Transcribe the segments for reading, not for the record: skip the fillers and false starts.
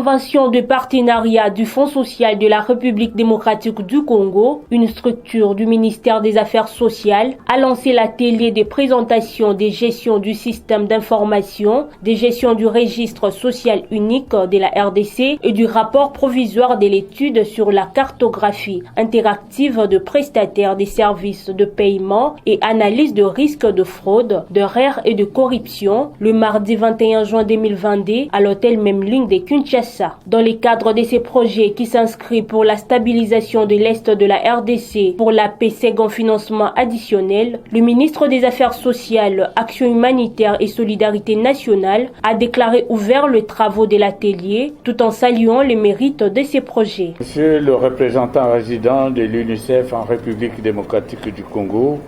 convention de partenariat du Fonds social de la République démocratique du Congo, une structure du ministère des Affaires sociales, a lancé l'atelier de présentation des gestions du système d'information, des gestions du registre social unique de la RDC et du rapport provisoire de l'étude sur la cartographie interactive de prestataires des services de paiement et analyse de risques de fraude, d'erreurs et de corruption le mardi 21 juin 2022 à l'hôtel Memling de Kinshasa. Dans le cadre de ces projets qui s'inscrivent pour la stabilisation de l'Est de la RDC pour la paix second financement additionnel, le ministre des Affaires sociales, Action humanitaire et solidarité nationale a déclaré ouvert les travaux de l'atelier tout en saluant les mérites de ces projets. Monsieur le représentant résident de l'UNICEF en République démocratique du Congo,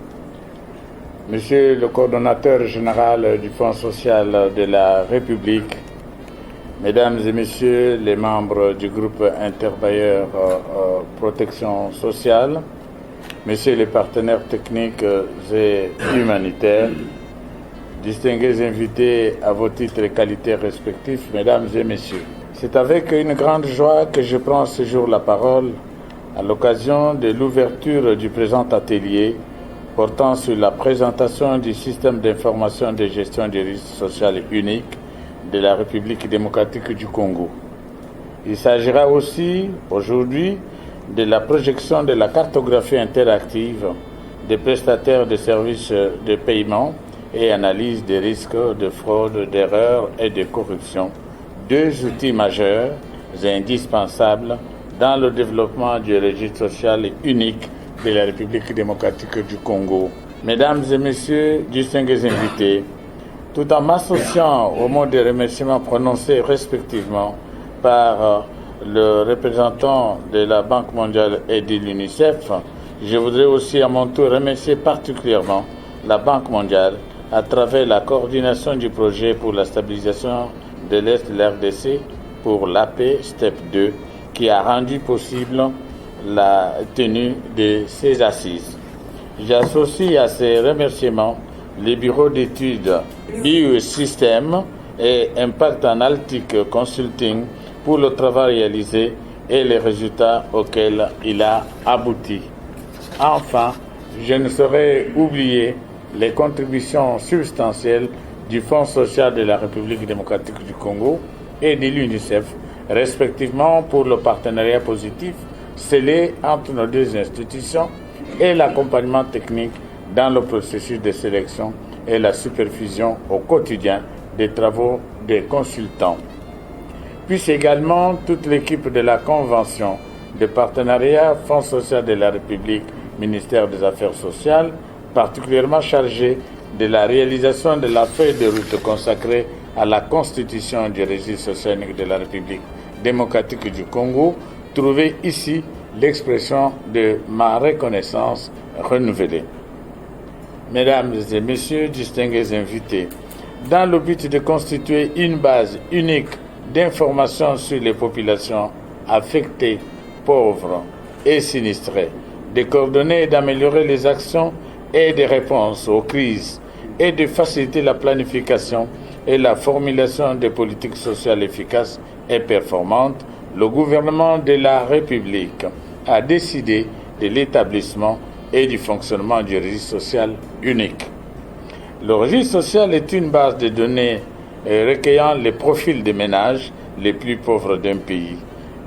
Monsieur le coordonnateur général du Fonds social de la République, Mesdames et Messieurs les membres du groupe interbailleur protection sociale, Messieurs les partenaires techniques et humanitaires, distingués invités à vos titres et qualités respectifs, Mesdames et Messieurs. C'est avec une grande joie que je prends ce jour la parole à l'occasion de l'ouverture du présent atelier portant sur la présentation du système d'information de gestion des risques sociaux unique de la République démocratique du Congo. Il s'agira aussi aujourd'hui de la projection de la cartographie interactive des prestataires de services de paiement et analyse des risques de fraude, d'erreur et de corruption, deux outils majeurs et indispensables dans le développement du registre social unique de la République démocratique du Congo. Mesdames et Messieurs, distingués invités, tout en m'associant aux mots de remerciements prononcés respectivement par le représentant de la Banque mondiale et de l'UNICEF, je voudrais aussi à mon tour remercier particulièrement la Banque mondiale à travers la coordination du projet pour la stabilisation de l'Est de l'RDC pour l'AP STEP 2 qui a rendu possible la tenue de ces assises. J'associe à ces remerciements les bureaux d'études Biosystème et Impact Analytic Consulting pour le travail réalisé et les résultats auxquels il a abouti. Enfin, je ne saurais oublier les contributions substantielles du Fonds social de la République démocratique du Congo et de l'UNICEF, respectivement pour le partenariat positif scellé entre nos deux institutions et l'accompagnement technique dans le processus de sélection et la supervision au quotidien des travaux des consultants. Puis également toute l'équipe de la Convention de partenariat Fonds social de la République, ministère des Affaires sociales, particulièrement chargée de la réalisation de la feuille de route consacrée à la constitution du registre social unique de la République démocratique du Congo, trouver ici l'expression de ma reconnaissance renouvelée. Mesdames et Messieurs, distingués invités, dans le but de constituer une base unique d'informations sur les populations affectées, pauvres et sinistrées, de coordonner et d'améliorer les actions et des réponses aux crises et de faciliter la planification et la formulation des politiques sociales efficaces et performantes, le gouvernement de la République a décidé de l'établissement et du fonctionnement du registre social unique. Le registre social est une base de données recueillant les profils des ménages les plus pauvres d'un pays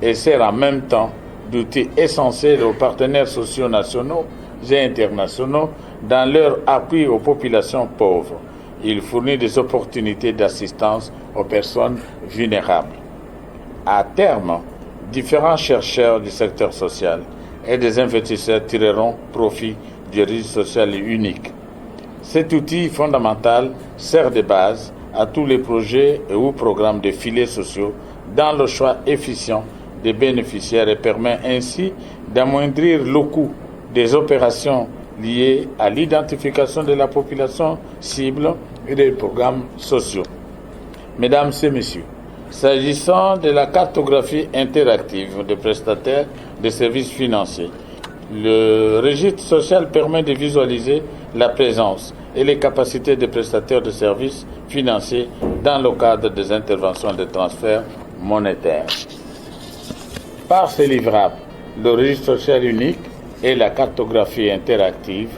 et sert en même temps d'outil essentiel aux partenaires sociaux nationaux et internationaux dans leur appui aux populations pauvres. Il fournit des opportunités d'assistance aux personnes vulnérables. À terme, différents chercheurs du secteur social et des investisseurs tireront profit du registre social unique. Cet outil fondamental sert de base à tous les projets et ou programmes de filets sociaux dans le choix efficient des bénéficiaires et permet ainsi d'amoindrir le coût des opérations liées à l'identification de la population cible et des programmes sociaux. Mesdames et Messieurs, s'agissant de la cartographie interactive des prestataires de services financiers, le registre social permet de visualiser la présence et les capacités des prestataires de services financiers dans le cadre des interventions de transfert monétaire. Par ces livrables, le registre social unique et la cartographie interactive,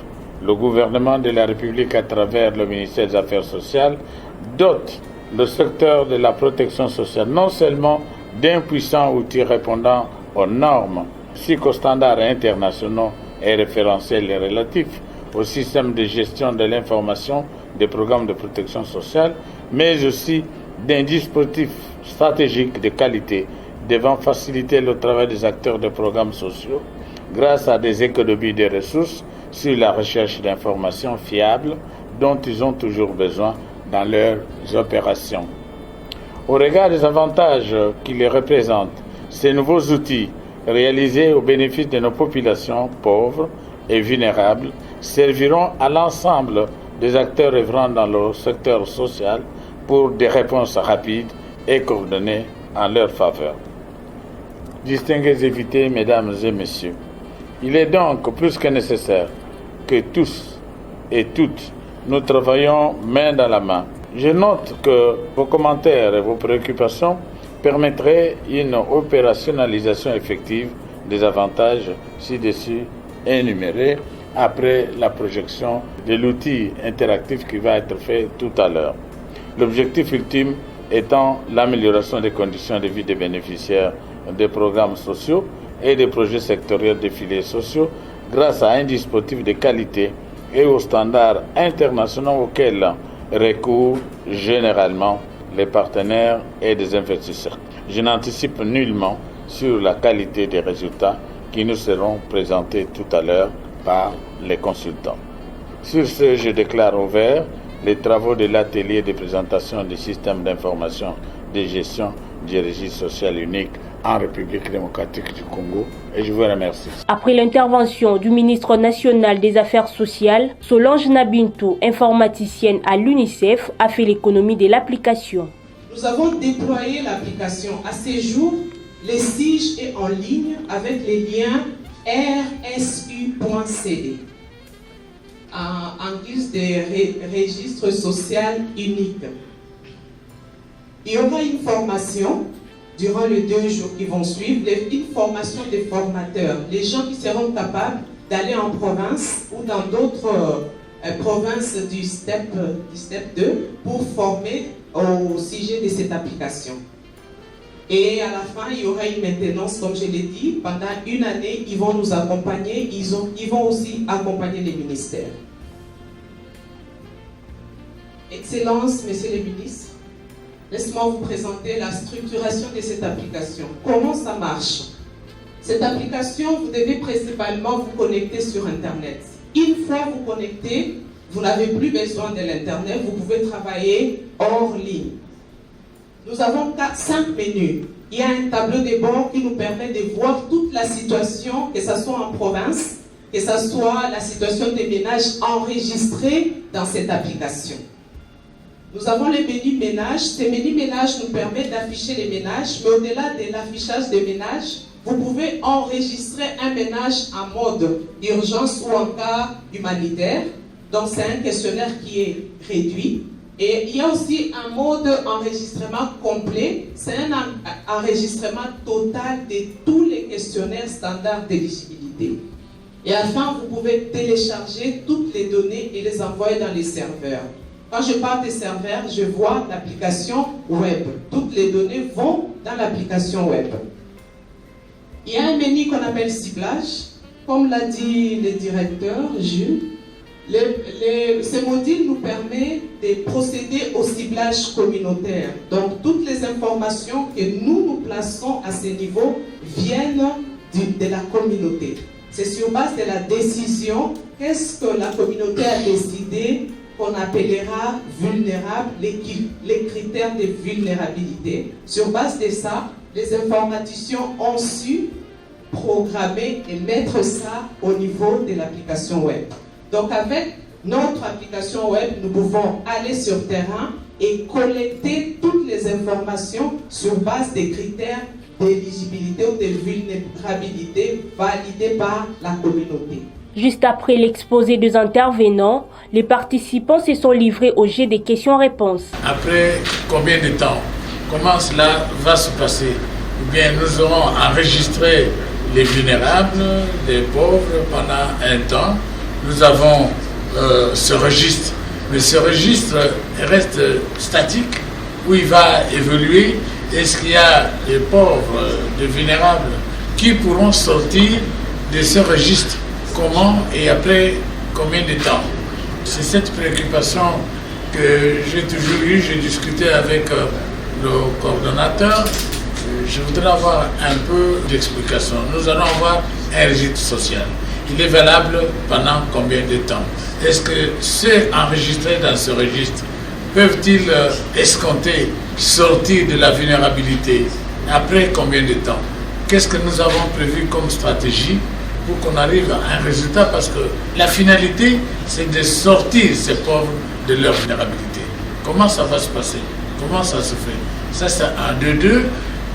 le gouvernement de la République, à travers le ministère des Affaires sociales, dote le secteur de la protection sociale non seulement d'un puissant outil répondant aux normes psychostandards internationaux et référentiels relatifs au système de gestion de l'information des programmes de protection sociale, mais aussi d'un dispositif stratégique de qualité devant faciliter le travail des acteurs de programmes sociaux grâce à des économies de ressources sur la recherche d'informations fiables dont ils ont toujours besoin dans leurs opérations. Au regard des avantages qu'ils représentent, ces nouveaux outils réalisés au bénéfice de nos populations pauvres et vulnérables serviront à l'ensemble des acteurs œuvrant dans le secteur social pour des réponses rapides et coordonnées en leur faveur. Distingués invités, mesdames et messieurs, il est donc plus que nécessaire que tous et toutes nous travaillons main dans la main. Je note que vos commentaires et vos préoccupations permettraient une opérationnalisation effective des avantages ci-dessus énumérés après la projection de l'outil interactif qui va être fait tout à l'heure. L'objectif ultime étant l'amélioration des conditions de vie des bénéficiaires des programmes sociaux et des projets sectoriels de filets sociaux grâce à un dispositif de qualité et aux standards internationaux auxquels recourent généralement les partenaires et des investisseurs. Je n'anticipe nullement sur la qualité des résultats qui nous seront présentés tout à l'heure par les consultants. Sur ce, je déclare ouvert les travaux de l'atelier de présentation du système d'information de gestion du registre social unique en République démocratique du Congo et je vous remercie. Après l'intervention du ministre national des Affaires sociales, Solange Nabintou, informaticienne à l'UNICEF, a fait l'économie de l'application. Nous avons déployé l'application. À ces jours, les SIG est en ligne avec les liens rsu.cd en guise de registre social unique. Il y aura une formation durant les 2 jours qui vont suivre, une formation des formateurs, les gens qui seront capables d'aller en province ou dans d'autres provinces du STEP 2 pour former au sujet de cette application. Et à la fin, il y aura une maintenance, comme je l'ai dit, pendant 1 année, ils vont nous accompagner, ils vont aussi accompagner les ministères. Excellences, messieurs les ministres, laissez-moi vous présenter la structuration de cette application. Comment ça marche? Cette application, vous devez principalement vous connecter sur Internet. Une fois vous connectez, vous n'avez plus besoin de l'Internet, vous pouvez travailler hors ligne. Nous avons 5 menus. Il y a un tableau de bord qui nous permet de voir toute la situation, que ce soit en province, que ce soit la situation des ménages enregistrés dans cette application. Nous avons les menus ménages. Ces menus ménages nous permettent d'afficher les ménages, mais au-delà de l'affichage des ménages, vous pouvez enregistrer un ménage en mode urgence ou en cas humanitaire. Donc c'est un questionnaire qui est réduit. Et il y a aussi un mode enregistrement complet. C'est un enregistrement total de tous les questionnaires standards d'éligibilité. Et enfin, vous pouvez télécharger toutes les données et les envoyer dans les serveurs. Quand je parle des serveurs, je vois l'application web. Toutes les données vont dans l'application web. Il y a un menu qu'on appelle ciblage. Comme l'a dit le directeur, Jules, ce module nous permet de procéder au ciblage communautaire. Donc, toutes les informations que nous plaçons à ce niveau viennent de la communauté. C'est sur base de la décision, qu'est-ce que la communauté a décidé qu'on appellera vulnérable, les critères de vulnérabilité. Sur base de ça, les informaticiens ont su programmer et mettre ça au niveau de l'application web. Donc avec notre application web, nous pouvons aller sur terrain et collecter toutes les informations sur base des critères d'éligibilité ou de vulnérabilité validés par la communauté. Juste après l'exposé des intervenants, les participants se sont livrés au jet des questions-réponses. Après combien de temps comment cela va se passer? Ou bien nous aurons enregistré les vulnérables, les pauvres pendant un temps. Nous avons ce registre, mais ce registre reste statique, où il va évoluer. Est-ce qu'il y a des pauvres, des vulnérables qui pourront sortir de ce registre? Comment et après combien de temps? C'est cette préoccupation que j'ai toujours eue. J'ai discuté avec le coordonnateur. Je voudrais avoir un peu d'explication. Nous allons avoir un registre social. Il est valable pendant combien de temps? Est-ce que ceux enregistrés dans ce registre peuvent-ils escompter sortir de la vulnérabilité? Après combien de temps? Qu'est-ce que nous avons prévu comme stratégie pour qu'on arrive à un résultat? Parce que la finalité, c'est de sortir ces pauvres de leur vulnérabilité. Comment ça va se passer? Comment ça se fait? Ça, c'est un de deux.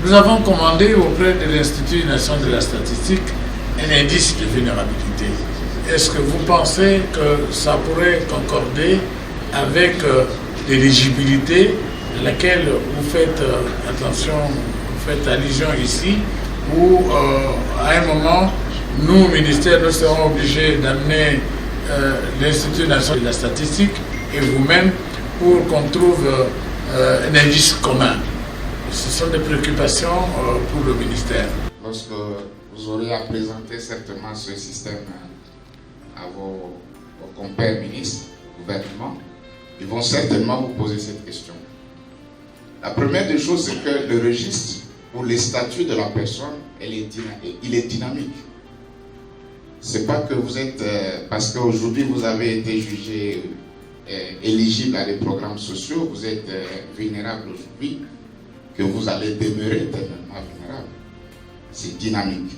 Nous avons commandé auprès de l'Institut national de la statistique un indice de vulnérabilité. Est-ce que vous pensez que ça pourrait concorder avec l'éligibilité à laquelle vous faites attention, vous faites allusion ici, où à un moment, nous, ministère, nous serons obligés d'amener l'Institut national de la statistique et vous-même pour qu'on trouve un indice commun? Ce sont des préoccupations pour le ministère. Lorsque vous aurez à présenter certainement ce système à vos compères ministres, au gouvernement, ils vont certainement vous poser cette question. La première des choses, c'est que le registre pour les statuts de la personne, il est dynamique. C'est pas que vous êtes, parce qu'aujourd'hui vous avez été jugé éligible à des programmes sociaux, vous êtes vulnérable aujourd'hui, que vous allez demeurer éternellement vulnérable. C'est dynamique.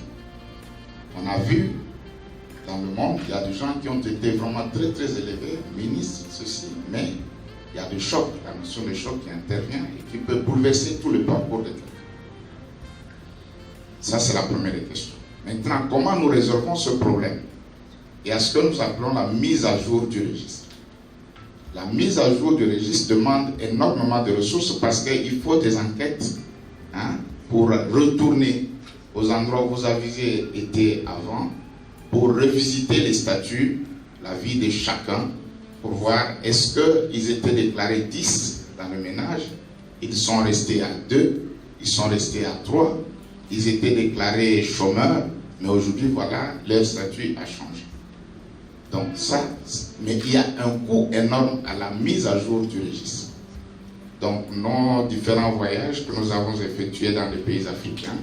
On a vu dans le monde, il y a des gens qui ont été vraiment très très élevés, ministres, ceci, mais il y a des chocs, la notion de choc qui intervient et qui peut bouleverser tout le parcours de quelqu'un. Ça, c'est la première question. Maintenant, comment nous résolvons ce problème? Et à ce que nous appelons la mise à jour du registre. La mise à jour du registre demande énormément de ressources parce qu'il faut des enquêtes pour retourner aux endroits où vous aviez été avant, pour revisiter les statuts, la vie de chacun, pour voir est-ce qu'ils étaient déclarés 10 dans le ménage, ils sont restés à 2, ils sont restés à 3, ils étaient déclarés chômeurs, mais aujourd'hui, voilà, leur statut a changé. Donc ça, mais il y a un coût énorme à la mise à jour du registre. Donc nos différents voyages que nous avons effectués dans les pays africains,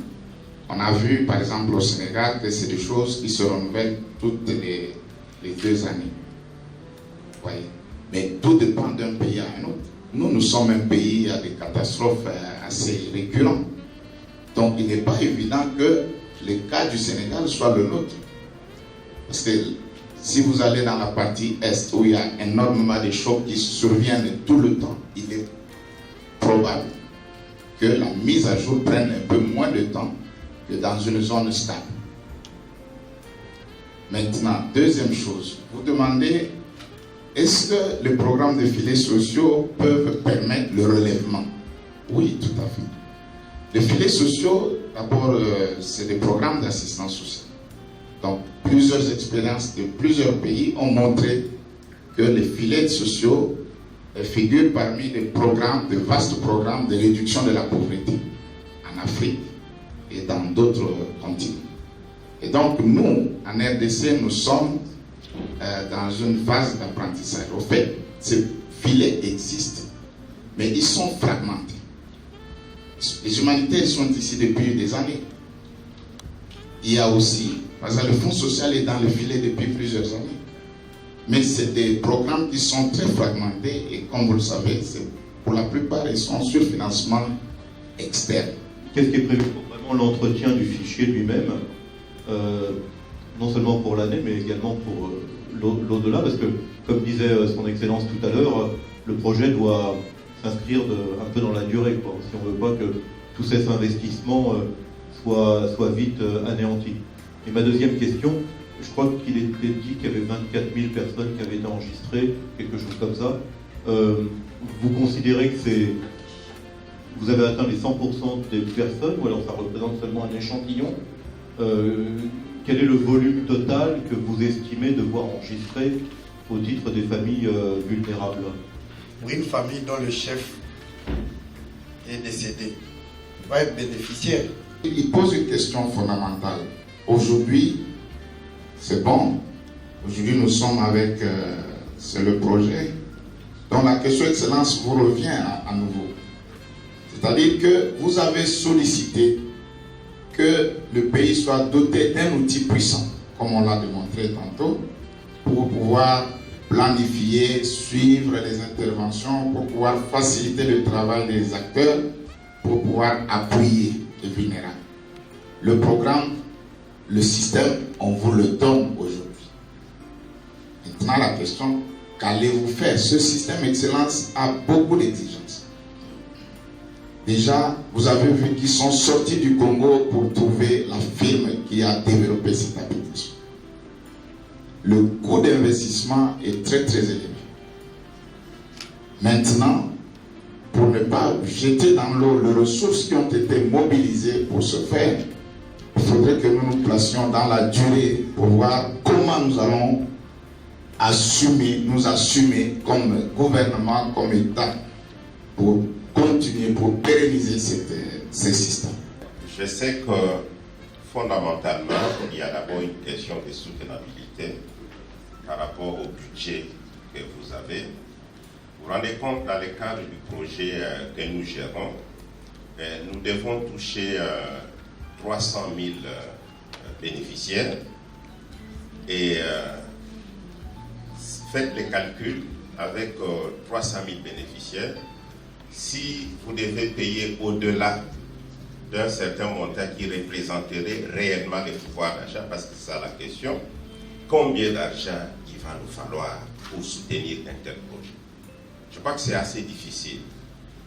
on a vu par exemple au Sénégal que c'est des choses qui se renouvellent toutes les 2 années. Voyez. Mais tout dépend d'un pays à un autre. Nous sommes un pays à des catastrophes assez récurrentes. Donc il n'est pas évident que le cas du Sénégal soit le nôtre. Parce que si vous allez dans la partie Est où il y a énormément de chocs qui surviennent tout le temps, il est probable que la mise à jour prenne un peu moins de temps que dans une zone stable. Maintenant, deuxième chose, vous demandez, est-ce que les programmes de filets sociaux peuvent permettre le relèvement? Oui, tout à fait. Les filets sociaux, d'abord, c'est des programmes d'assistance sociale. Donc, plusieurs expériences de plusieurs pays ont montré que les filets sociaux figurent parmi les programmes, de vastes programmes de réduction de la pauvreté en Afrique et dans d'autres continents. Et donc, nous, en RDC, nous sommes dans une phase d'apprentissage. Au fait, ces filets existent, mais ils sont fragmentés. Les humanitaires sont ici depuis des années. Il y a aussi, parce que le Fonds social est dans le filet depuis plusieurs années. Mais c'est des programmes qui sont très fragmentés et comme vous le savez, pour la plupart, ils sont sur financement externe. Qu'est-ce qui est prévu pour vraiment l'entretien du fichier lui-même, non seulement pour l'année, mais également pour l'au-delà, parce que, comme disait son Excellence tout à l'heure, le projet doit s'inscrire un peu dans la durée, quoi, si on ne veut pas que tous ces investissements soient vite anéantis. Et ma deuxième question, je crois qu'il était dit qu'il y avait 24 000 personnes qui avaient été enregistrées, quelque chose comme ça. Vous considérez que vous avez atteint les 100% des personnes, ou alors ça représente seulement un échantillon. Quel est le volume total que vous estimez devoir enregistrer au titre des familles vulnérables? Pour une famille dont le chef est décédé, va être bénéficiaire. Il pose une question fondamentale. Aujourd'hui, c'est bon. Aujourd'hui, nous sommes avec c'est le projet. Donc la question Excellence vous revient à nouveau. C'est-à-dire que vous avez sollicité que le pays soit doté d'un outil puissant, comme on l'a démontré tantôt, pour pouvoir planifier, suivre les interventions, pour pouvoir faciliter le travail des acteurs, pour pouvoir appuyer les vulnérables. Le programme, le système, on vous le donne aujourd'hui. Maintenant, la question, qu'allez-vous faire? Ce système Excellence a beaucoup d'exigences. Déjà, vous avez vu qu'ils sont sortis du Congo pour trouver la firme qui a développé cette application. Le coût d'investissement est très très élevé. Maintenant, pour ne pas jeter dans l'eau les ressources qui ont été mobilisées pour ce faire, il faudrait que nous nous placions dans la durée pour voir comment nous allons nous assumer comme gouvernement, comme État, pour continuer, pour pérenniser ces systèmes. Je sais que fondamentalement, il y a d'abord une question de soutenabilité par rapport au budget que vous avez. Vous vous rendez compte, dans le cadre du projet que nous gérons, nous devons toucher 300 000 bénéficiaires et faites les calculs avec 300 000 bénéficiaires. Si vous devez payer au-delà d'un certain montant qui représenterait réellement le pouvoir d'achat, parce que c'est ça la question, combien d'argent il va nous falloir pour soutenir un tel projet? Je crois que c'est assez difficile.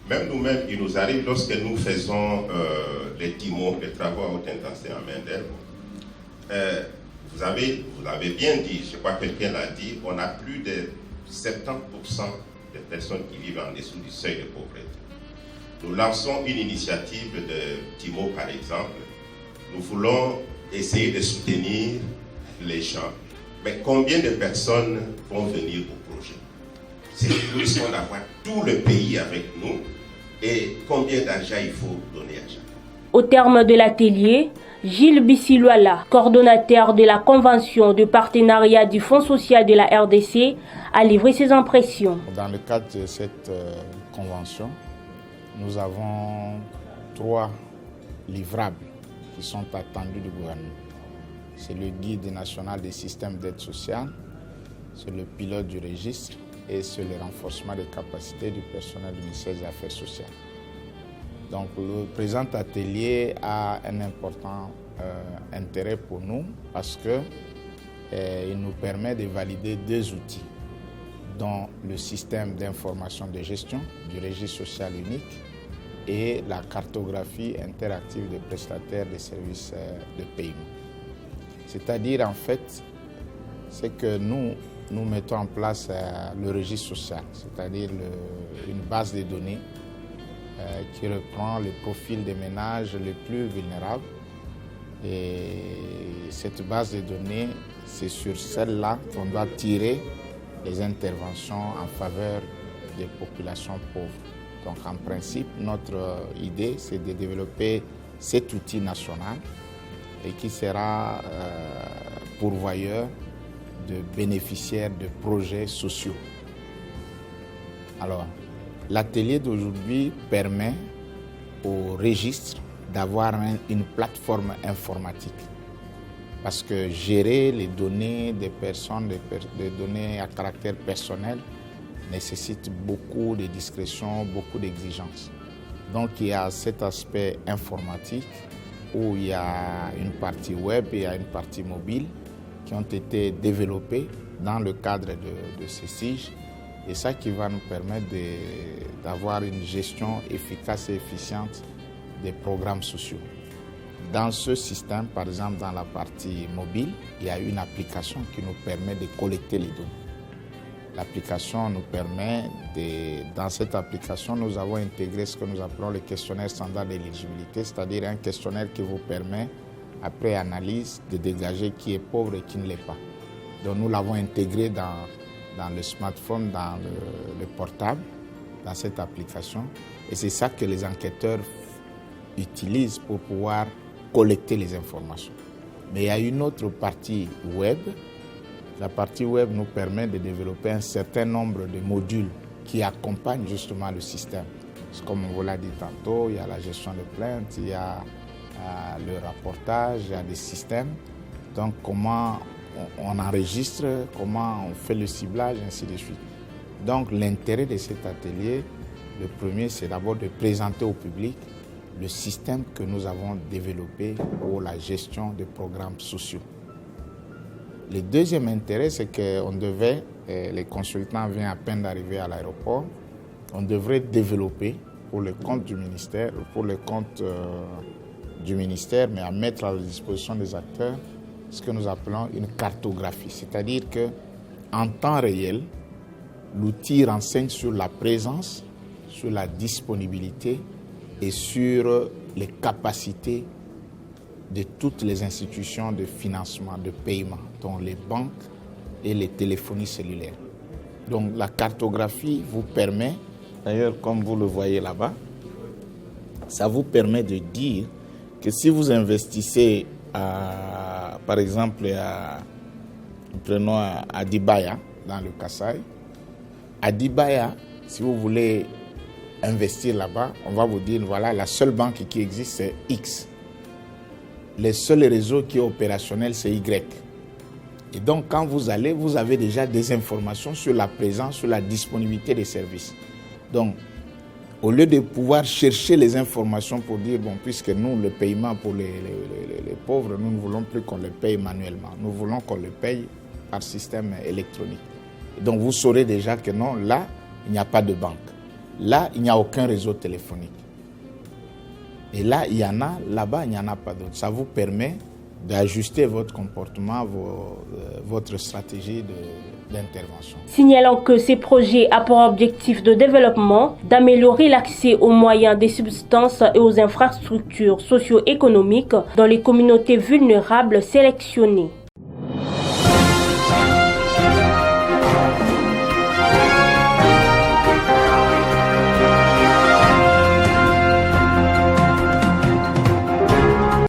Même nous-mêmes, il nous arrive lorsque nous faisons les TIMO, les travaux à haute intensité en main d'œuvre. Vous avez bien dit, je crois que quelqu'un l'a dit, on a plus de 70% de personnes qui vivent en dessous du seuil de pauvreté. Nous lançons une initiative de TIMO, par exemple. Nous voulons essayer de soutenir les gens. Mais combien de personnes vont venir au projet? Nous risquons d'avoir tout le pays avec nous. Et combien d'argent il faut donner à chacun? Au terme de l'atelier, Gilles Bissilouala, coordonnateur de la Convention de partenariat du Fonds social de la RDC, a livré ses impressions. Dans le cadre de cette convention, nous avons 3 livrables qui sont attendus du gouvernement. C'est le guide national des systèmes d'aide sociale, c'est le pilote du registre et c'est le renforcement des capacités du personnel du ministère des Affaires sociales. Donc le présent atelier a un important intérêt pour nous parce qu'il nous permet de valider 2 outils, dont le système d'information de gestion du registre social unique et la cartographie interactive des prestataires des services de paiement. C'est-à-dire en fait, c'est que nous mettons en place le registre social, c'est-à-dire une base de données qui reprend le profil des ménages les plus vulnérables. Et cette base de données, c'est sur celle-là qu'on doit tirer les interventions en faveur des populations pauvres. Donc en principe, notre idée, c'est de développer cet outil national et qui sera pourvoyeur de bénéficiaires de projets sociaux. Alors, l'atelier d'aujourd'hui permet au registre d'avoir une plateforme informatique. Parce que gérer les données des personnes, des données à caractère personnel, nécessite beaucoup de discrétion, beaucoup d'exigences. Donc il y a cet aspect informatique où il y a une partie web et il y a une partie mobile qui ont été développées dans le cadre de ces SIG. Et ça qui va nous permettre d'avoir une gestion efficace et efficiente des programmes sociaux. Dans ce système, par exemple dans la partie mobile, il y a une application qui nous permet de collecter les données. L'application nous permet, dans cette application, nous avons intégré ce que nous appelons le questionnaire standard d'éligibilité, c'est-à-dire un questionnaire qui vous permet, après analyse, de dégager qui est pauvre et qui ne l'est pas. Donc nous l'avons intégré dans le smartphone, dans le portable, dans cette application. Et c'est ça que les enquêteurs utilisent pour pouvoir collecter les informations. Mais il y a une autre partie web. La partie web nous permet de développer un certain nombre de modules qui accompagnent justement le système. Comme on vous l'a dit tantôt, il y a la gestion des plaintes, il y a le rapportage, il y a des systèmes. Donc comment on enregistre, comment on fait le ciblage, ainsi de suite. Donc l'intérêt de cet atelier, le premier, c'est d'abord de présenter au public le système que nous avons développé pour la gestion des programmes sociaux. Le deuxième intérêt, c'est qu'on devait, les consultants viennent à peine d'arriver à l'aéroport, on devrait développer pour le compte du ministère, mais à mettre à la disposition des acteurs ce que nous appelons une cartographie. C'est-à-dire qu'en temps réel, l'outil renseigne sur la présence, sur la disponibilité et sur les capacités de toutes les institutions de financement, de paiement, dont les banques et les téléphonies cellulaires. Donc la cartographie vous permet, d'ailleurs comme vous le voyez là-bas, ça vous permet de dire que si vous investissez par exemple à Dibaya, dans le Kasaï, à Dibaya, si vous voulez investir là-bas, on va vous dire, voilà, la seule banque qui existe, c'est X. Le seul réseau qui est opérationnel, c'est Y. Et donc, quand vous allez, vous avez déjà des informations sur la présence, sur la disponibilité des services. Donc, au lieu de pouvoir chercher les informations pour dire, bon, puisque nous, le paiement pour les pauvres, nous ne voulons plus qu'on le paye manuellement. Nous voulons qu'on le paye par système électronique. Et donc, vous saurez déjà que non, là, il n'y a pas de banque. Là, il n'y a aucun réseau téléphonique. Et là, il y en a, là-bas, il n'y en a pas d'autres. Ça vous permet d'ajuster votre comportement, votre stratégie d'intervention. Signalant que ces projets ont pour objectif de développement d'améliorer l'accès aux moyens des substances et aux infrastructures socio-économiques dans les communautés vulnérables sélectionnées.